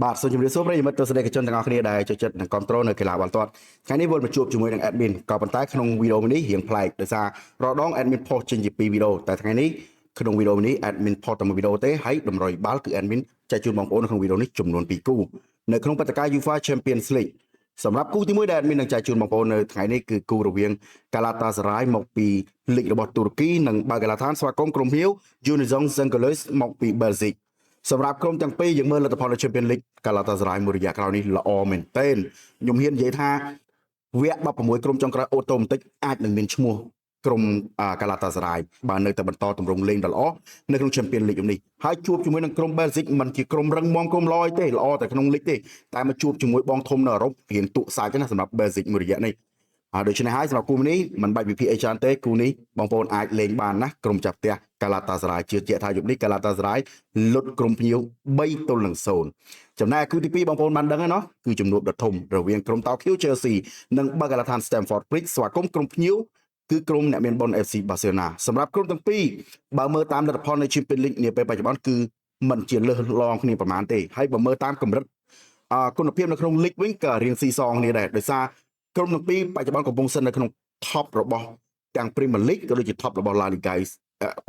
បាទសូមជម្រាបសួរប្រិយមិត្តទស្សនិកជនទាំងអស់គ្នាដែលចូលចិត្តនិងគាំទ្រនៅកីឡាបាល់ទាត់ថ្ងៃនេះវិលមកជួបជាមួយនឹង admin ក៏ប៉ុន្តែក្នុងវីដេអូនេះរៀងប្លែកដោយសាររដង admin ផុសចេញជា2វីដេអូតែថ្ងៃនេះក្នុងវីដេអូនេះ admin ផុសតែមួយវីដេអូទេហើយតម្រុយបាល់គឺ admin ចែកជូនបងប្អូននៅក្នុងវីដេអូនេះចំនួន2គូនៅក្នុងព្រឹត្តិការណ៍ UEFA Champions League សម្រាប់គូទី1ដែល admin នឹងចែកជូនបងប្អូននៅថ្ងៃនេះគឺគូរវាង Galatasaray មកពីលីករបស់ទូរគីនិង Baghlatan ស្វាគមន៍ក្រុមភ្ញៀវ Unison Saint-Gilloise មកពី Belgiumសម្រាប់ក្រុមទាំងពីរយើងមើលលទ្ធផលនៅ Champions League Galatasaray មួយរយៈក្រោយនេះល្អមែនទែនខ្ញុំហ៊ាននិយាយថាវគ្គ16ក្រុមចុងក្រោយអូតូម៉ាទិកអាចនឹងមានឈ្មោះក្រុមGalatasaray បើនៅតែបន្តទម្រង់លេងដ៏ល្អនៅក្នុង Champions League នេះហើយជួបជាមួយនឹងក្រុម Belgium មិនជាក្រុមរឹងមាំក្រុមល្អទេល្អតែក្នុងលីកទេតែមកជួបជាមួយបងធំនៅអឺរ៉ុបរៀងទុកសាច់ណាសម្រាប់ Belgium មួយរយៈនេះដូច្នេះហើយសម្រាប់គូនេះមិនបាច់វិភាគអីច្រើនទេគូនេះបងប្អូនអាចលេងបានណាក្រុមចាប់ផ្ទះ Galatasaray ជឿជាក់ថាយប់នេះ Galatasaray លុតក្រុមភ្ញៀវ3-0ចំណែកគូទី2បងប្អូនបានដឹងហើយណោះគឺជំនួបដ៏ធំរវាងក្រុមតោក្យូ Chelsea និង Baghlatan Stamford Bridge ស្វាគមន៍ក្រុមភ្ញៀវគឺក្រុមអ្នកមានបុណ្យ FC Barcelona សម្រាប់ក្រុមទាំងពីរបើមើលតាមលទ្ធផលនៃ Champions League នាពេលបច្ចុប្បន្នគឺមិនជាលើសឡងគ្នាប្រហែលទេហើយបើមើលតាមកម្រិតគុណភាពនៅក្នុង League វិញក៏រៀងស៊ីសងគ្នាដែរដោយសារក្រុមទាំងពីរបច្ចុប្បន្នកំពុងស្ថិតនៅក្នុង top របស់ទាំង Premier League ក៏ដូចជា top របស់ La Liga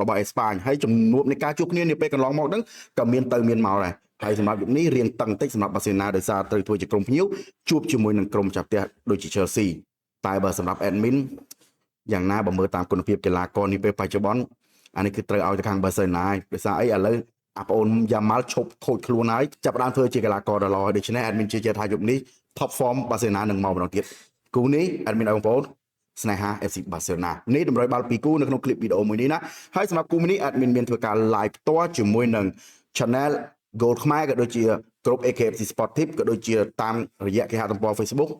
របស់អេស្ប៉ាញហើយចំនួននៃការជួបគ្នានាពេលកន្លងមកហ្នឹងក៏មានទៅមានមកដែរហើយសម្រាប់យប់នេះរៀងតឹងតិចសម្រាប់ Barcelona ដោយសារត្រូវធ្វើជាក្រុមភ្ញៀវជួបជាមួយនឹងក្រុមចាប់ផ្ទះដូចជា Chelsea តែបើសម្រាប់ admin យ៉ាងណាបើមើលតាមគុណភាពកីឡាករនេះពេលបច្ចុប្បន្នអានេះគឺត្រូវឲ្យទៅខាង Barcelona ហើយដោយសារអីឥឡូវអាប្អូនយ៉ាម៉ាល់ឈប់ខូចខ្លួនហើយចាប់ផ្ដើមធ្វើជាកីឡាករដ៏ល្អដូច្នេះ admin ជឿជាក់ថាយប់នេះ top form Barcelona នឹងមកម្ដងទៀតគូនេះ admin ឲ្យបងប្អូនស្នេហា FC Barcelona នេះតម្រូវបាល់2គូនៅក្នុងคลิปវីដេអូមួយនេះណាហើយសម្រាប់គូនេះ admin មានធ្វើការ live ផ្ទាល់ជាមួយនឹង channel Goal ខ្មែរក៏ដូចជាក្រុម AKFC Sport Tip ក៏ដូចជាតាមរយៈគេហទំព័រ Facebook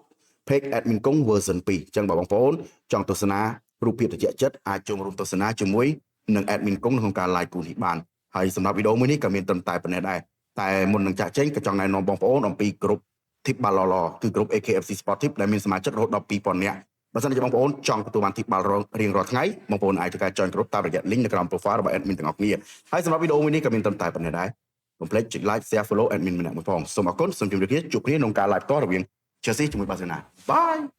page admin កុង version 2អញ្ចឹងបងប្អូនចង់ទស្សនារូបភាពត្រជាក់ចិត្តអាចចូលរួមទស្សនាជាមួយនឹង admin កុងក្នុងការ live គូនេះបានហើយសម្រាប់វីដេអូមួយនេះក៏មានត្រឹមតែប៉ុណ្ណេះដែរតែមុននឹងចាក់ចេញក៏ចង់ណែនាំបងប្អូនអំពីក្រុម Tip បាល់ល្អគឺក្រុម AKFC Sport Tip ដែលមានសមាជិករហូតដល់ 2000 នាក់បើសិនជាបងប្អូនចង់ទទួលបាន Tip បាល់រៀងរាល់ថ្ងៃបងប្អូនអាចធ្វើការ join ក្រុមតាមរយៈ link នៅក្រោម profile របស់ admin ទាំងអស់គ្នាហើយសម្រាប់វីដេអូមួយនេះក៏មានត្រឹមតែប៉ុណ្ណេះដែរកុំភ្លេចចុច like share follow admin ម្នាក់មួយផងសូមអរគុណសូមជម្រាបលាជួបគ្នាក្នុងការ live តរវាង Chelsea ជាមួយ Barcelona Bye